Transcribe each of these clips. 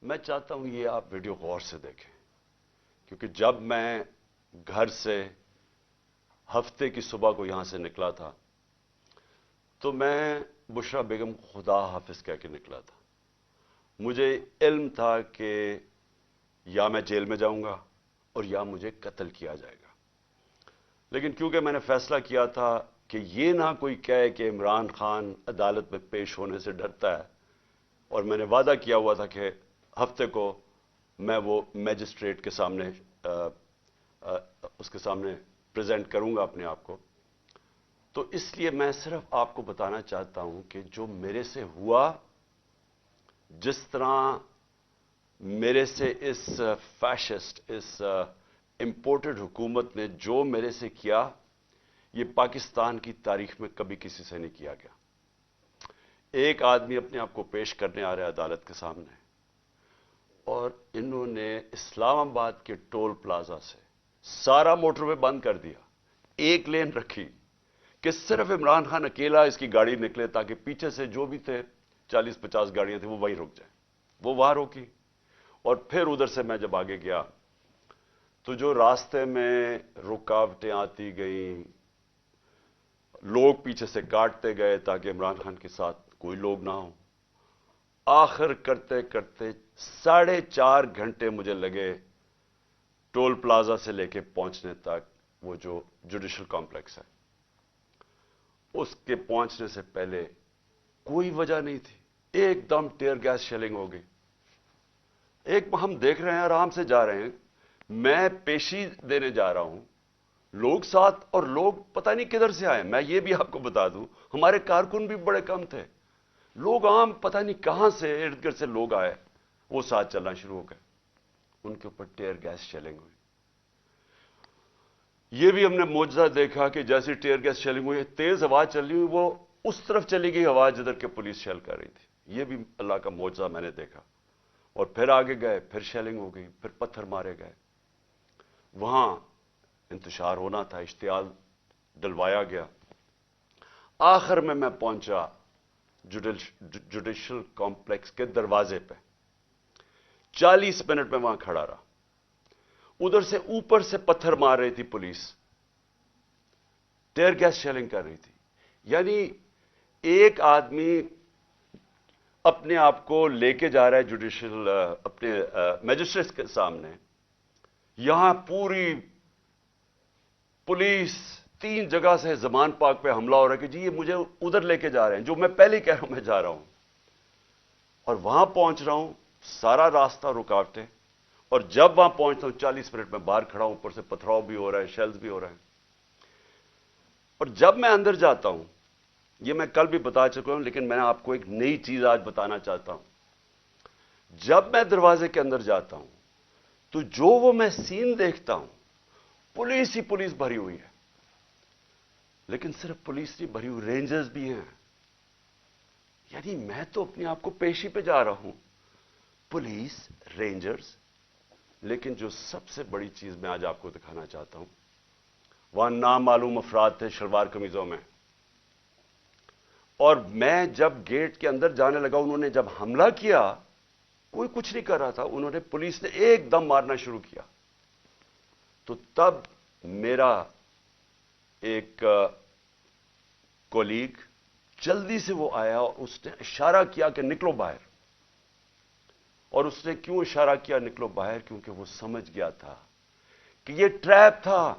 میں چاہتا ہوں یہ آپ ویڈیو غور سے دیکھیں، کیونکہ جب میں گھر سے ہفتے کی صبح کو یہاں سے نکلا تھا تو میں بشرا بیگم کو خدا حافظ کہہ کے نکلا تھا۔ مجھے علم تھا کہ یا میں جیل میں جاؤں گا اور یا مجھے قتل کیا جائے گا، لیکن کیونکہ میں نے فیصلہ کیا تھا کہ یہ نہ کوئی کہے کہ عمران خان عدالت میں پیش ہونے سے ڈرتا ہے، اور میں نے وعدہ کیا ہوا تھا کہ ہفتے کو میں وہ میجسٹریٹ کے سامنے اس کے سامنے پریزنٹ کروں گا اپنے آپ کو، تو اس لیے میں صرف آپ کو بتانا چاہتا ہوں کہ جو میرے سے ہوا، جس طرح میرے سے اس فیشسٹ، اس امپورٹڈ حکومت نے جو میرے سے کیا، یہ پاکستان کی تاریخ میں کبھی کسی سے نہیں کیا گیا۔ ایک آدمی اپنے آپ کو پیش کرنے آ رہا ہے عدالت کے سامنے، اور انہوں نے اسلام آباد کے ٹول پلازا سے سارا موٹر وے بند کر دیا، ایک لین رکھی کہ صرف عمران خان اکیلا اس کی گاڑی نکلے تاکہ پیچھے سے جو بھی تھے 40-50 گاڑیاں تھیں وہ وہیں رک جائیں۔ وہ وہاں روکی، اور پھر ادھر سے میں جب آگے گیا تو جو راستے میں رکاوٹیں آتی گئیں، لوگ پیچھے سے کاٹتے گئے تاکہ عمران خان کے ساتھ کوئی لوگ نہ ہوں، آخر کرتے کرتے 4.5 گھنٹے مجھے لگے ٹول پلازا سے لے کے پہنچنے تک، وہ جو جوڈیشل کمپلیکس ہے اس کے پہنچنے سے پہلے کوئی وجہ نہیں تھی، ایک دم ٹیئر گیس شیلنگ ہو گئی۔ ایک ہم دیکھ رہے ہیں، آرام سے جا رہے ہیں، میں پیشی دینے جا رہا ہوں، لوگ ساتھ، اور لوگ پتہ نہیں کدھر سے آئے۔ میں یہ بھی آپ کو بتا دوں، ہمارے کارکن بھی بڑے کم تھے، لوگ عام پتہ نہیں کہاں سے ارد گرد سے لوگ آئے، وہ ساتھ چلنا شروع ہو گئے، ان کے اوپر ٹیئر گیس شیلنگ ہوئی۔ یہ بھی ہم نے معجزہ دیکھا کہ جیسے ٹیئر گیس شیلنگ ہوئی، تیز ہوا چلی ہوئی، وہ اس طرف چلی گئی ہوا جدھر کے پولیس شیل کر رہی تھی۔ یہ بھی اللہ کا معجزہ میں نے دیکھا۔ اور پھر آگے گئے، پھر شیلنگ ہو گئی، پھر پتھر مارے گئے۔ وہاں انتشار ہونا تھا، اشتعال ڈلوایا گیا۔ آخر میں پہنچا جوڈیشل کمپلیکس کے دروازے پہ، 40 منٹ میں وہاں کھڑا رہا۔ ادھر سے اوپر سے پتھر مار رہی تھی پولیس، ٹیئر گیس شیلنگ کر رہی تھی۔ یعنی ایک آدمی اپنے آپ کو لے کے جا رہا ہے جوڈیشل اپنے میجسٹریٹ کے سامنے، یہاں پوری پولیس 3 جگہ سے زمان پاک پہ حملہ ہو رہا ہے کہ جی یہ مجھے ادھر لے کے جا رہے ہیں، جو میں پہلے ہی کہہ رہا ہوں میں جا رہا ہوں، اور وہاں پہنچ رہا ہوں، سارا راستہ رکاوٹیں، اور جب وہاں پہنچتا ہوں 40 منٹ میں باہر کھڑا ہوں، اوپر سے پتھراؤ بھی ہو رہا ہے، شیلز بھی ہو رہے ہیں۔ اور جب میں اندر جاتا ہوں، یہ میں کل بھی بتا چکا ہوں، لیکن میں آپ کو ایک نئی چیز آج بتانا چاہتا ہوں۔ جب میں دروازے کے اندر جاتا ہوں تو جو وہ میں سین دیکھتا ہوں، پولیس ہی پولیس بھری ہوئی ہے، لیکن صرف پولیس نہیں بھری ہوئی، رینجرز بھی ہیں۔ یعنی میں تو اپنے آپ کو پیشی پہ جا رہا ہوں، پولیس، رینجرز، لیکن جو سب سے بڑی چیز میں آج آپ کو دکھانا چاہتا ہوں، وہاں نامعلوم افراد تھے شلوار قمیضوں میں، اور میں جب گیٹ کے اندر جانے لگا، انہوں نے جب حملہ کیا، کوئی کچھ نہیں کر رہا تھا، انہوں نے پولیس نے ایک دم مارنا شروع کیا۔ تو تب میرا ایک کولیگ جلدی سے وہ آیا اور اس نے اشارہ کیا کہ نکلو باہر۔ اور اس نے کیوں اشارہ کیا نکلو باہر؟ کیونکہ وہ سمجھ گیا تھا کہ یہ ٹریپ تھا،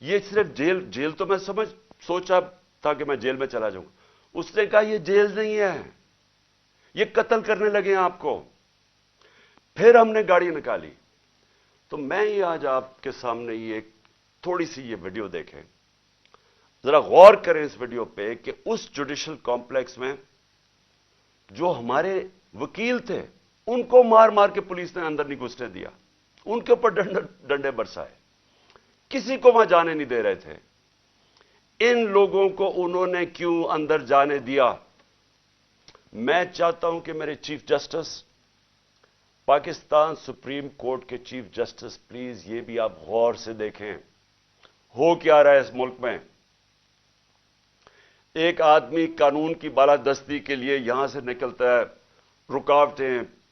یہ صرف جیل تو میں سوچا تھا کہ میں جیل میں چلا جاؤں، اس نے کہا یہ جیل نہیں ہے، یہ قتل کرنے لگے ہیں آپ کو۔ پھر ہم نے گاڑی نکالی۔ تو میں یہ آج آپ کے سامنے یہ ایک تھوڑی سی یہ ویڈیو دیکھیں، ذرا غور کریں اس ویڈیو پہ کہ اس جوڈیشل کمپلیکس میں جو ہمارے وکیل تھے ان کو مار مار کے پولیس نے اندر نہیں گھسنے دیا، ان کے اوپر ڈنڈے برسائے، کسی کو وہاں جانے نہیں دے رہے تھے۔ ان لوگوں کو انہوں نے کیوں اندر جانے دیا؟ میں چاہتا ہوں کہ میرے chief justice, Pakistan supreme court کے چیف جسٹس، پلیز یہ بھی آپ غور سے دیکھیں، ہو کیا رہا ہے اس ملک میں۔ ایک آدمی قانون کی بالادستی کے لیے یہاں سے نکلتا ہے، رکاوٹیں،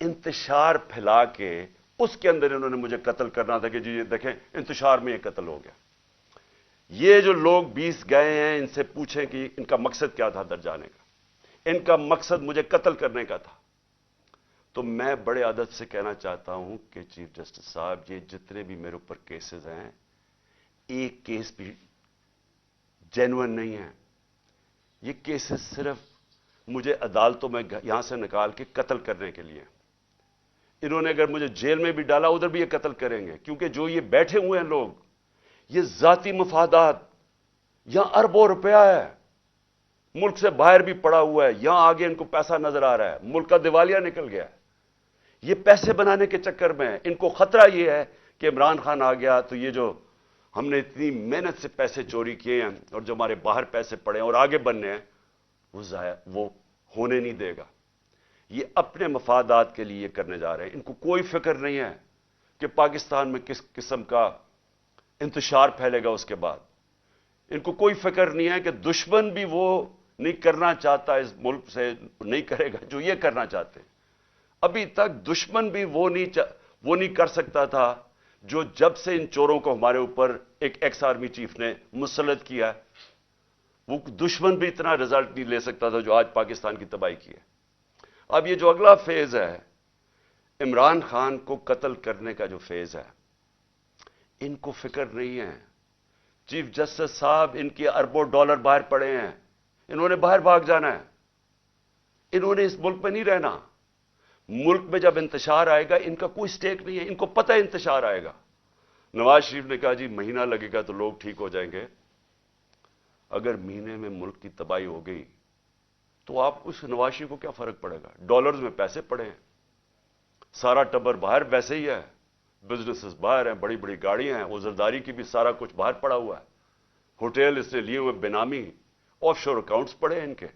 انتشار پھیلا کے اس کے اندر انہوں نے مجھے قتل کرنا تھا کہ جی یہ دیکھیں انتشار میں یہ قتل ہو گیا. یہ جو لوگ 20 گئے ہیں ان سے پوچھیں کہ ان کا مقصد کیا تھا اندر جانے کا. ان کا مقصد مجھے قتل کرنے کا تھا. تو میں بڑے ادب سے کہنا چاہتا ہوں کہ چیف جسٹس صاحب، یہ جتنے بھی میرے اوپر کیسز ہیں ایک کیس بھی جینوئن نہیں ہے. یہ کیسز صرف مجھے عدالتوں میں یہاں سے نکال کے قتل کرنے کے لیے. انہوں نے اگر مجھے جیل میں بھی ڈالا ادھر بھی یہ قتل کریں گے، کیونکہ جو یہ بیٹھے ہوئے ہیں لوگ، یہ ذاتی مفادات، یہاں اربوں روپیہ ہے، ملک سے باہر بھی پڑا ہوا ہے، یہاں آگے ان کو پیسہ نظر آ رہا ہے، ملک کا دیوالیہ نکل گیا ہے. یہ پیسے بنانے کے چکر میں ان کو خطرہ یہ ہے کہ عمران خان آ گیا تو یہ جو ہم نے اتنی محنت سے پیسے چوری کیے ہیں اور جو ہمارے باہر پیسے پڑے ہیں اور آگے بننے ہیں وہ ہونے نہیں دے گا. یہ اپنے مفادات کے لیے کرنے جا رہے ہیں. ان کو کوئی فکر نہیں ہے کہ پاکستان میں کس قسم کا انتشار پھیلے گا اس کے بعد. ان کو کوئی فکر نہیں ہے کہ دشمن بھی وہ نہیں کرنا چاہتا اس ملک سے نہیں کرے گا جو یہ کرنا چاہتے ہیں. ابھی تک دشمن بھی وہ نہیں کر سکتا تھا جو جب سے ان چوروں کو ہمارے اوپر ایک ایکس آرمی چیف نے مسلط کیا، وہ دشمن بھی اتنا رزلٹ نہیں لے سکتا تھا جو آج پاکستان کی تباہی کی ہے. اب یہ جو اگلا فیز ہے عمران خان کو قتل کرنے کا جو فیز ہے، ان کو فکر نہیں ہے. چیف جسٹس صاحب، ان کے اربوں ڈالر باہر پڑے ہیں، انہوں نے باہر بھاگ جانا ہے. انہوں نے اس ملک میں نہیں رہنا. ملک میں جب انتشار آئے گا ان کا کوئی سٹیک نہیں ہے. ان کو پتہ ہے انتشار آئے گا. نواز شریف نے کہا جی مہینہ لگے گا تو لوگ ٹھیک ہو جائیں گے. اگر مہینے میں ملک کی تباہی ہو گئی تو آپ اس نواز شریف کو کیا فرق پڑے گا؟ ڈالرز میں پیسے پڑے ہیں، سارا ٹبر باہر ویسے ہی ہے، بزنسز باہر ہیں، بڑی بڑی گاڑیاں ہیں، وزرداری کی بھی سارا کچھ باہر پڑا ہوا ہے، ہوٹل اس نے لیے ہوئے بینامی، آف شور اکاؤنٹس پڑے ہیں ان کے.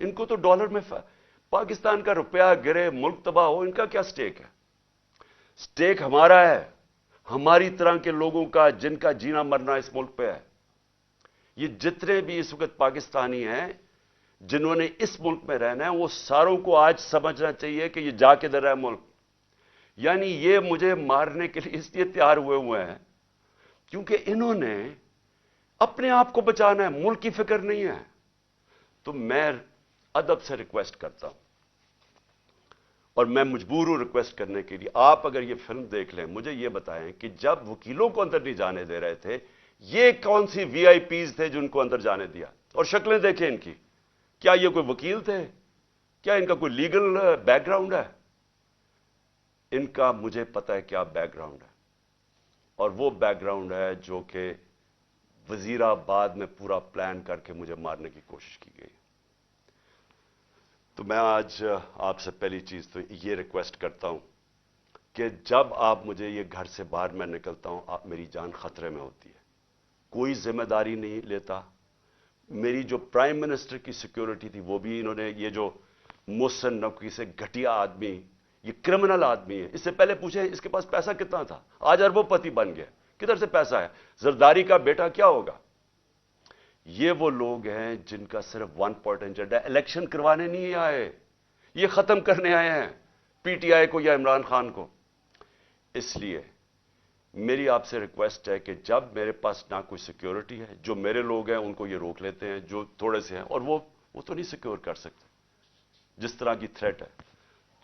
ان کو تو ڈالر میں پاکستان کا روپیہ گرے، ملک تباہ ہو، ان کا کیا سٹیک ہے؟ سٹیک ہمارا ہے، ہماری طرح کے لوگوں کا جن کا جینا مرنا اس ملک پہ ہے. یہ جتنے بھی اس وقت پاکستانی ہیں جنہوں نے اس ملک میں رہنا ہے، وہ ساروں کو آج سمجھنا چاہیے کہ یہ جا کے در ہے ملک. یعنی یہ مجھے مارنے کے لیے اس لیے تیار ہوئے ہیں کیونکہ انہوں نے اپنے آپ کو بچانا ہے، ملک کی فکر نہیں ہے. تو میں ادب سے ریکویسٹ کرتا ہوں اور میں مجبور ہوں ریکویسٹ کرنے کے لیے. آپ اگر یہ فلم دیکھ لیں مجھے یہ بتائیں کہ جب وکیلوں کو اندر نہیں جانے دے رہے تھے، یہ کون سی وی آئی پیز تھے جن کو اندر جانے دیا؟ اور شکلیں دیکھیں ان کی. کیا یہ کوئی وکیل تھے؟ کیا ان کا کوئی لیگل بیک گراؤنڈ ہے؟ ان کا مجھے پتہ ہے کیا بیک گراؤنڈ ہے، اور وہ بیک گراؤنڈ ہے جو کہ وزیر آباد میں پورا پلان کر کے مجھے مارنے کی کوشش کی گئی. تو میں آج آپ سے پہلی چیز تو یہ ریکویسٹ کرتا ہوں کہ جب آپ مجھے یہ گھر سے باہر میں نکلتا ہوں، آپ میری جان خطرے میں ہوتی ہے. کوئی ذمہ داری نہیں لیتا. میری جو پرائم منسٹر کی سیکیورٹی تھی وہ بھی انہوں نے، یہ جو محسن نقوی سے گھٹیا آدمی، یہ کرمنل آدمی ہے. اس سے پہلے پوچھیں اس کے پاس پیسہ کتنا تھا؟ آج اربوں پتی بن گیا. کدھر سے پیسہ ہے؟ زرداری کا بیٹا کیا ہوگا؟ یہ وہ لوگ ہیں جن کا صرف ون پوائنٹ ایجنڈا ہے. الیکشن کروانے نہیں آئے، یہ ختم کرنے آئے ہیں پی ٹی آئی کو یا عمران خان کو. اس لیے میری آپ سے ریکویسٹ ہے کہ جب میرے پاس نہ کوئی سیکیورٹی ہے، جو میرے لوگ ہیں ان کو یہ روک لیتے ہیں جو تھوڑے سے ہیں، اور وہ تو نہیں سیکیور کر سکتے جس طرح کی تھریٹ ہے،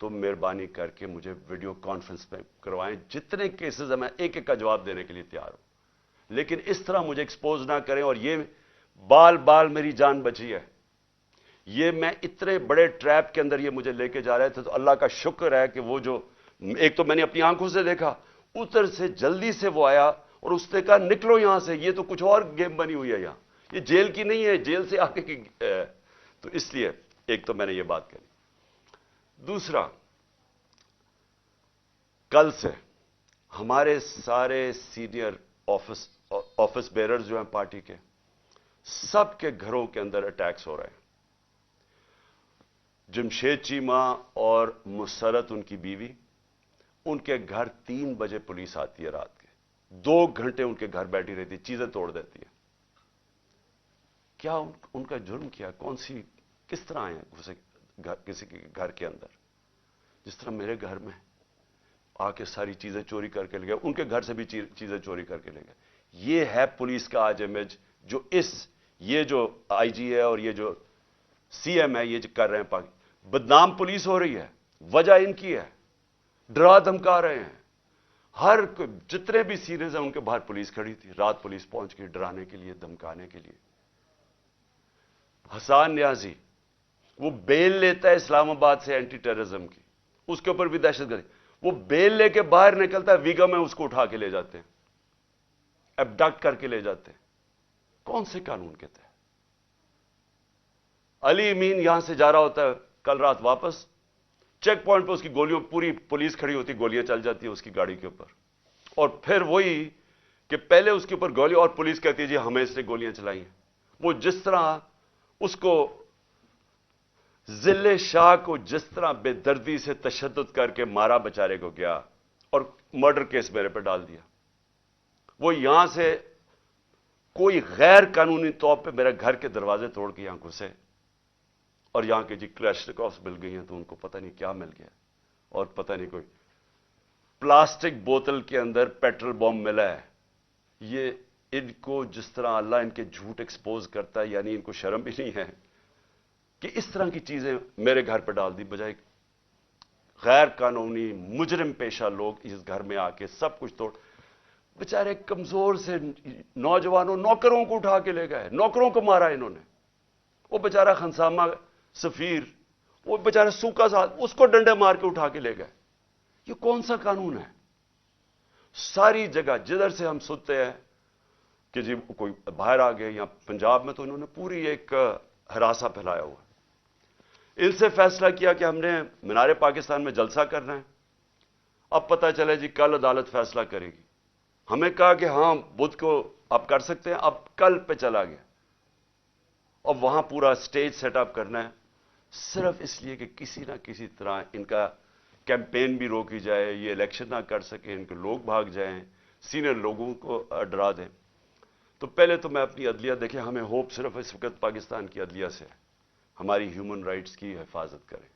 تو مہربانی کر کے مجھے ویڈیو کانفرنس میں کروائیں. جتنے کیسز ہیں میں ایک ایک کا جواب دینے کے لیے تیار ہوں، لیکن اس طرح مجھے ایکسپوز نہ کریں. اور یہ بال میری جان بچی ہے. یہ میں اتنے بڑے ٹریپ کے اندر یہ مجھے لے کے جا رہے تھے، تو اللہ کا شکر ہے کہ وہ جو ایک تو میں نے اپنی آنکھوں سے دیکھا، ادھر سے جلدی سے وہ آیا اور اس نے کہا نکلو یہاں سے، یہ تو کچھ اور گیم بنی ہوئی ہے یہاں، یہ جیل کی نہیں ہے، جیل سے آگے کی. تو اس لیے ایک تو میں نے یہ بات کہی. دوسرا، کل سے ہمارے سارے سینئر آفس بیررز جو ہیں پارٹی کے، سب کے گھروں کے اندر اٹیکس ہو رہے ہیں. جمشید چیمہ اور مسرت ان کی بیوی، ان کے گھر 3 بجے پولیس آتی ہے رات کے، 2 گھنٹے ان کے گھر بیٹھی رہتی ہے، چیزیں توڑ دیتی ہے. کیا ان کا جرم کیا؟ کون سی، کس طرح آئے ہیں کسی کے گھر کے اندر؟ جس طرح میرے گھر میں آ کے ساری چیزیں چوری کر کے لے گئے، ان کے گھر سے بھی چیزیں چوری کر کے لے گئے. یہ ہے پولیس کا آج امیج جو یہ جو آئی جی ہے اور یہ جو سی ایم ہے یہ جو کر رہے ہیں. بدنام پولیس ہو رہی ہے، وجہ ان کی ہے. ڈرا دھمکا رہے ہیں. ہر جتنے بھی سیریز ہیں ان کے باہر پولیس کھڑی تھی. رات پولیس پہنچ گئی ڈرانے کے لیے، دھمکانے کے لیے. حسان نیازی وہ بیل لیتا ہے اسلام آباد سے اینٹی ٹیررزم کی، اس کے اوپر بھی دہشت گردی. وہ بیل لے کے باہر نکلتا ہے، ویگا میں اس کو اٹھا کے لے جاتے ہیں، ابڈکٹ کر کے لے جاتے ہیں. کون سے قانون کے تحت؟ علی امین یہاں سے جا رہا ہوتا ہے کل رات واپس، چیک پوائنٹ پہ اس کی گولیوں، پوری پولیس کھڑی ہوتی، گولیاں چل جاتی ہیں اس کی گاڑی کے اوپر. اور پھر وہی کہ پہلے اس کے اوپر گولی اور پولیس کہتی ہے جی ہمیں اس نے گولیاں چلائی ہیں. وہ جس طرح اس کو ضلع شاہ کو جس طرح بے دردی سے تشدد کر کے مارا بچارے کو گیا اور مرڈر کیس میرے پہ ڈال دیا. وہ یہاں سے کوئی غیر قانونی طور پہ میرے گھر کے دروازے توڑ کے یہاں گھسے اور یہاں کے جی کلیشنکوفs مل گئی ہیں تو ان کو پتہ نہیں کیا مل گیا اور پتہ نہیں کوئی پلاسٹک بوتل کے اندر پیٹرول بم ملا ہے. یہ ان کو جس طرح اللہ ان کے جھوٹ ایکسپوز کرتا ہے، یعنی ان کو شرم بھی نہیں ہے کہ اس طرح کی چیزیں میرے گھر پہ ڈال دی. بجائے غیر قانونی مجرم پیشہ لوگ اس گھر میں آ کے سب کچھ توڑ. بیچارے کمزور سے نوجوانوں نوکروں کو اٹھا کے لے گئے، نوکروں کو مارا انہوں نے. وہ بیچارہ خنسامہ سفیر، وہ بیچارہ سوکا ساتھ، اس کو ڈنڈے مار کے اٹھا کے لے گئے. یہ کون سا قانون ہے؟ ساری جگہ جدھر سے ہم سنتے ہیں کہ جی کوئی باہر آ گئے، یا پنجاب میں تو انہوں نے پوری ایک ہراساں پھیلایا ہوا. ان سے فیصلہ کیا کہ ہم نے مینار پاکستان میں جلسہ کرنا ہے. اب پتہ چلے جی کل عدالت فیصلہ کرے گی. ہمیں کہا کہ ہاں بدھ کو آپ کر سکتے ہیں. اب کل پہ چلا گیا اور وہاں پورا سٹیج سیٹ اپ کرنا ہے، صرف اس لیے کہ کسی نہ کسی طرح ان کا کیمپین بھی روکی جائے، یہ الیکشن نہ کر سکے، ان کے لوگ بھاگ جائیں، سینئر لوگوں کو ڈرا دیں. تو پہلے تو میں اپنی عدلیہ دیکھیں، ہمیں ہوپ صرف اس وقت پاکستان کی عدلیہ سے ہے، ہماری ہیومن رائٹس کی حفاظت کریں.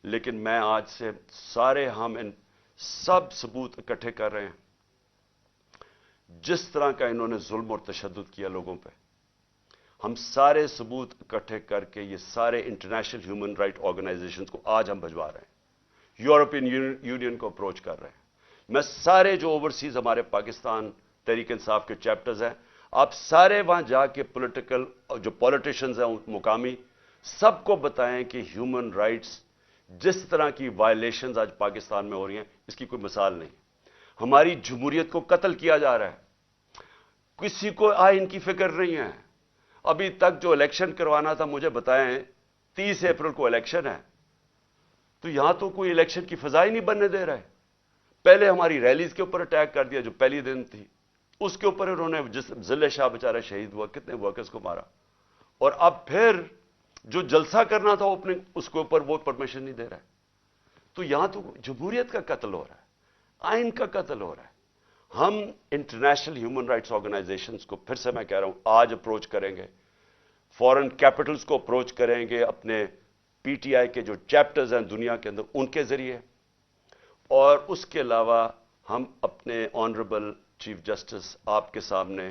لیکن میں آج سے سارے ہم ان سب ثبوت اکٹھے کر رہے ہیں جس طرح کا انہوں نے ظلم اور تشدد کیا لوگوں پہ. ہم سارے ثبوت اکٹھے کر کے یہ سارے انٹرنیشنل ہیومن رائٹ آرگنائزیشنز کو آج ہم بھجوا رہے ہیں، یورپین یونین کو اپروچ کر رہے ہیں. میں سارے جو اوورسیز ہمارے پاکستان تحریک انصاف کے چیپٹرز ہیں، آپ سارے وہاں جا کے پولیٹیکل جو پولیٹیشنز ہیں مقامی، سب کو بتائیں کہ ہیومن رائٹس جس طرح کی وائلیشنز آج پاکستان میں ہو رہی ہیں اس کی کوئی مثال نہیں. ہماری جمہوریت کو قتل کیا جا رہا ہے، کسی کو آئین کی فکر نہیں ہے. ابھی تک جو الیکشن کروانا تھا، مجھے بتائیں 30 اپریل کو الیکشن ہے، تو یہاں تو کوئی الیکشن کی فضا ہی نہیں بننے دے رہا ہے. پہلے ہماری ریلیز کے اوپر اٹیک کر دیا جو پہلی دن تھی، اس کے اوپر انہوں نے جس ضلع شاہ بیچارہ شہید ہوا، کتنے ورکرز کو مارا. اور اب پھر جو جلسہ کرنا تھا اوپننگ، اس کے اوپر وہ پرمیشن نہیں دے رہا ہے. تو یہاں تو جمہوریت کا قتل ہو رہا ہے، آئین کا قتل ہو رہا ہے. ہم انٹرنیشنل ہیومن رائٹس آرگنائزیشنز کو پھر سے میں کہہ رہا ہوں آج اپروچ کریں گے، فورن کیپٹلز کو اپروچ کریں گے، اپنے پی ٹی آئی کے جو چیپٹرز ہیں دنیا کے اندر ان کے ذریعے. اور اس کے علاوہ ہم اپنے آنریبل چیف جسٹس آپ کے سامنے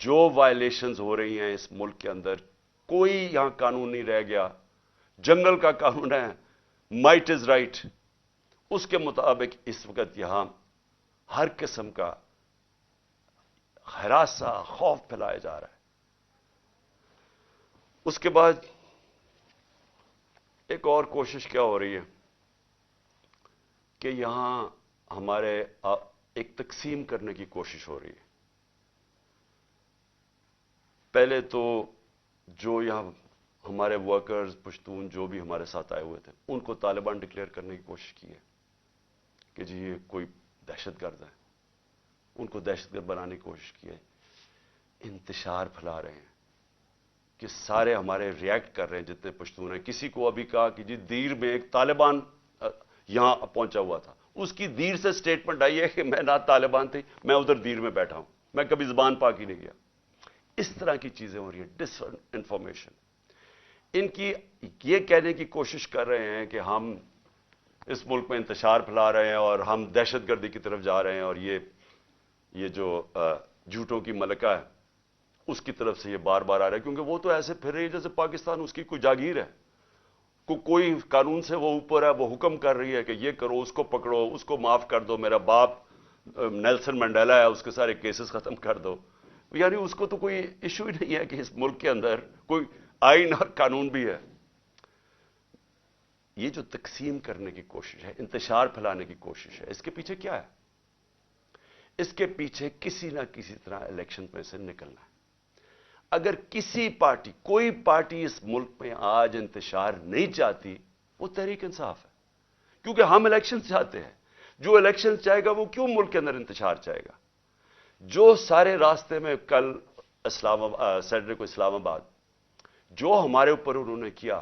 جو وائلیشنز ہو رہی ہیں اس ملک کے اندر، کوئی یہاں قانون نہیں رہ گیا. جنگل کا قانون ہے، مائٹ از رائٹ، اس کے مطابق اس وقت یہاں ہر قسم کا ہراساں، خوف پھیلایا جا رہا ہے. اس کے بعد ایک اور کوشش کیا ہو رہی ہے کہ یہاں ہمارے ایک تقسیم کرنے کی کوشش ہو رہی ہے. پہلے تو جو یہاں ہمارے ورکرز پشتون جو بھی ہمارے ساتھ آئے ہوئے تھے ان کو طالبان ڈکلیئر کرنے کی کوشش کی ہے کہ جی یہ کوئی دہشت گرد ہے، ان کو دہشت گرد بنانے کی کوشش کی ہے. انتشار پھیلا رہے ہیں کہ سارے ہمارے ریئیکٹ کر رہے ہیں جتنے پشتون ہیں. کسی کو ابھی کہا کہ جی دیر میں ایک طالبان یہاں پہنچا ہوا تھا، اس کی دیر سے سٹیٹمنٹ آئی ہے کہ میں نہ طالبان تھی، میں ادھر دیر میں بیٹھا ہوں، میں کبھی زبان پاک ہی نہیں گیا. اس طرح کی چیزیں ہو رہی ہیں، ڈس انفارمیشن. ان کی یہ کہنے کی کوشش کر رہے ہیں کہ ہم اس ملک میں انتشار پھیلا رہے ہیں اور ہم دہشت گردی کی طرف جا رہے ہیں، اور یہ جو جھوٹوں کی ملکہ ہے اس کی طرف سے یہ بار بار آ رہا ہے، کیونکہ وہ تو ایسے پھر رہی ہے جیسے پاکستان اس کی کوئی جاگیر ہے، کوئی قانون سے وہ اوپر ہے، وہ حکم کر رہی ہے کہ یہ کرو، اس کو پکڑو، اس کو معاف کر دو، میرا باپ نیلسن منڈیلا ہے، اس کے سارے کیسز ختم کر دو. یعنی اس کو تو کوئی ایشو ہی نہیں ہے کہ اس ملک کے اندر کوئی آئین اور قانون بھی ہے. یہ جو تقسیم کرنے کی کوشش ہے، انتشار پھیلانے کی کوشش ہے، اس کے پیچھے کیا ہے؟ اس کے پیچھے کسی نہ کسی طرح الیکشن میں سے نکلنا ہے. اگر کسی پارٹی، کوئی پارٹی اس ملک میں آج انتشار نہیں چاہتی، وہ تحریک انصاف ہے، کیونکہ ہم الیکشن چاہتے ہیں. جو الیکشن چاہے گا وہ کیوں ملک کے اندر انتشار چاہے گا؟ جو سارے راستے میں کل سیٹرڈے کو اسلام آباد جو ہمارے اوپر انہوں نے کیا،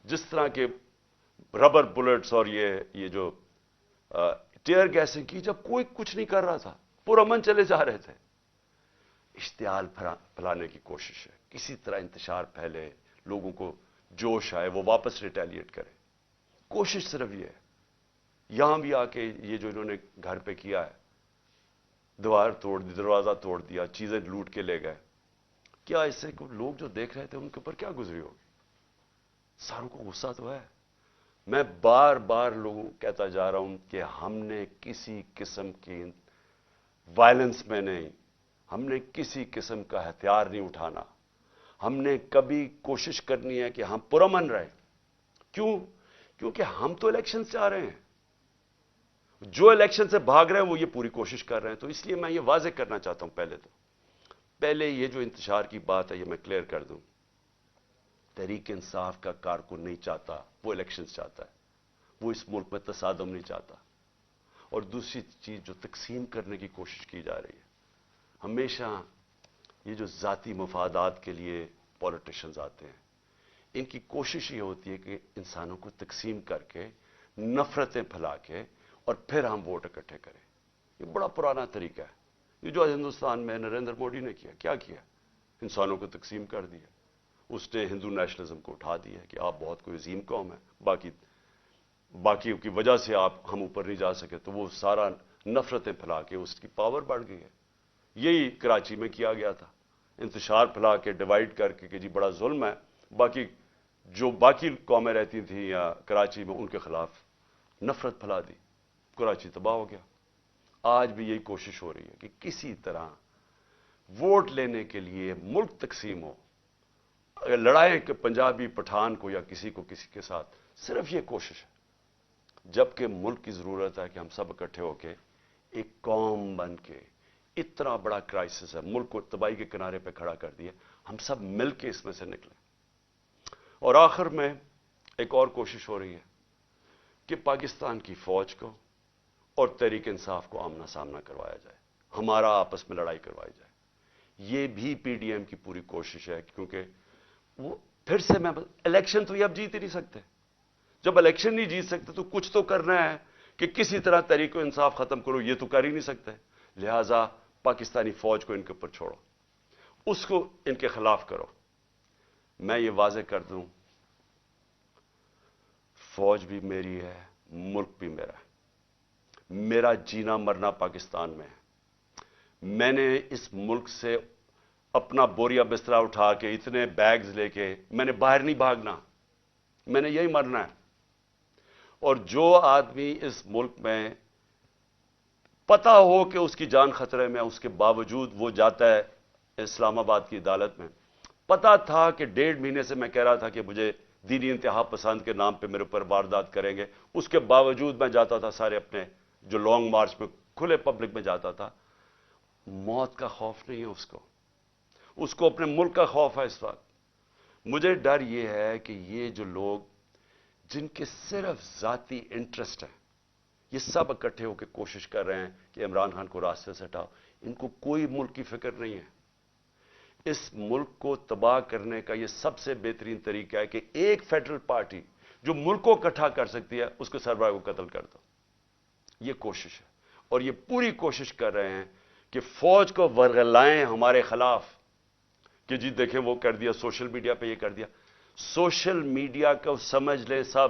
جس طرح کے ربر بلٹس اور یہ جو ٹیئر گیسیں کی، جب کوئی کچھ نہیں کر رہا تھا، پرامن چلے جا رہے تھے. اشتعال پھیلانے کی کوشش ہے، کسی طرح انتشار پھیلے، لوگوں کو جوش آئے، وہ واپس ریٹیلیٹ کرے. کوشش صرف یہ ہے. یہاں بھی آ کے یہ جو انہوں نے گھر پہ کیا ہے، دیوار توڑ دی، دروازہ توڑ دیا، چیزیں لوٹ کے لے گئے، کیا اس سے لوگ جو دیکھ رہے تھے ان کے اوپر کیا گزری ہوگی؟ ساروں کو غصہ تو ہے. میں بار بار لوگوں کو کہتا جا رہا ہوں کہ ہم نے کسی قسم کی وائلنس میں نہیں، ہم نے کسی قسم کا ہتھیار نہیں اٹھانا. ہم نے کبھی کوشش کرنی ہے کہ ہم پرامن رہیں. کیوں؟ کیونکہ ہم تو الیکشن سے آ رہے ہیں. جو الیکشن سے بھاگ رہے ہیں وہ یہ پوری کوشش کر رہے ہیں. تو اس لیے میں یہ واضح کرنا چاہتا ہوں، پہلے یہ جو انتشار کی بات ہے یہ میں کلیئر کر دوں. تحریک انصاف کا کارکن نہیں چاہتا، وہ الیکشن چاہتا ہے. وہ اس ملک میں تصادم نہیں چاہتا. اور دوسری چیز جو تقسیم کرنے کی کوشش کی جا رہی ہے، ہمیشہ یہ جو ذاتی مفادات کے لیے پولیٹیشنز آتے ہیں، ان کی کوشش یہ ہوتی ہے کہ انسانوں کو تقسیم کر کے، نفرتیں پھیلا کے، اور پھر ہم ووٹ اکٹھے کریں. یہ بڑا پرانا طریقہ ہے. یہ جو ہندوستان میں نریندر مودی نے کیا کیا؟ انسانوں کو تقسیم کر دیا. اس نے ہندو نیشنلزم کو اٹھا دیا کہ آپ بہت کوئی عظیم قوم ہے، باقیوں کی وجہ سے ہم اوپر نہیں جا سکے، تو وہ سارا نفرتیں پھیلا کے اس کی پاور بڑھ گئی ہے. یہی کراچی میں کیا گیا تھا، انتشار پھیلا کے، ڈیوائیڈ کر کے کہ جی بڑا ظلم ہے. باقی قومیں رہتی تھیں یا کراچی میں، ان کے خلاف نفرت پھیلا دی، کراچی تباہ ہو گیا. آج بھی یہی کوشش ہو رہی ہے کہ کسی طرح ووٹ لینے کے لیے ملک تقسیم ہو. اگر لڑائیں کہ پنجابی پٹھان کو یا کسی کے ساتھ، صرف یہ کوشش ہے. جبکہ ملک کی ضرورت ہے کہ ہم سب اکٹھے ہو کے ایک قوم بن کے، اتنا بڑا کرائسس ہے، ملک کو تباہی کے کنارے پہ کھڑا کر دیا، ہم سب مل کے اس میں سے نکلیں. اور آخر میں ایک اور کوشش ہو رہی ہے کہ پاکستان کی فوج کو اور تحریک انصاف کو آمنا سامنا کروایا جائے، ہمارا آپس میں لڑائی کروائی جائے. یہ بھی پی ڈی ایم کی پوری کوشش ہے، کیونکہ وہ پھر سے الیکشن تو یہ اب جیت ہی نہیں سکتے. جب الیکشن نہیں جیت سکتے تو کچھ تو کرنا ہے کہ کسی طرح تحریک انصاف ختم کرو. یہ تو کر ہی نہیں سکتے. لہذا پاکستانی فوج کو ان کے اوپر چھوڑو، اس کو ان کے خلاف کرو. میں یہ واضح کر دوں، فوج بھی میری ہے، ملک بھی میرا ہے. میرا جینا مرنا پاکستان میں ہے. میں نے اس ملک سے اپنا بوریا بسترا اٹھا کے، اتنے بیگز لے کے، میں نے باہر نہیں بھاگنا. میں نے یہی مرنا ہے. اور جو آدمی اس ملک میں پتا ہو کہ اس کی جان خطرے میں، اس کے باوجود وہ جاتا ہے اسلام آباد کی عدالت میں. پتا تھا کہ 1.5 مہینے سے میں کہہ رہا تھا کہ مجھے دینی انتہا پسند کے نام پہ میرے اوپر واردات کریں گے، اس کے باوجود میں جاتا تھا سارے اپنے جو لانگ مارچ میں کھلے پبلک میں جاتا تھا. موت کا خوف نہیں ہے اس کو اپنے ملک کا خوف ہے. اس وقت مجھے ڈر یہ ہے کہ یہ جو لوگ جن کے صرف ذاتی انٹرسٹ ہیں، یہ سب اکٹھے ہو کے کوشش کر رہے ہیں کہ عمران خان کو راستے سے ہٹاؤ. ان کو کوئی ملک کی فکر نہیں ہے. اس ملک کو تباہ کرنے کا یہ سب سے بہترین طریقہ ہے کہ ایک فیڈرل پارٹی جو ملک کو اکٹھا کر سکتی ہے، اس کے سربراہ کو قتل کر دو. یہ کوشش ہے. اور یہ پوری کوشش کر رہے ہیں کہ فوج کو ورغلائیں ہمارے خلاف، کہ جی دیکھیں وہ کر دیا، سوشل میڈیا پہ یہ کر دیا. سوشل میڈیا کو سمجھ لیں سب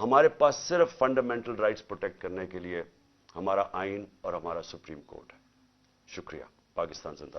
ہمارے پاس صرف فنڈامنٹل رائٹس پروٹیکٹ کرنے کے لیے ہمارا آئین اور ہمارا سپریم کورٹ ہے. شکریہ. پاکستان زندہ باد.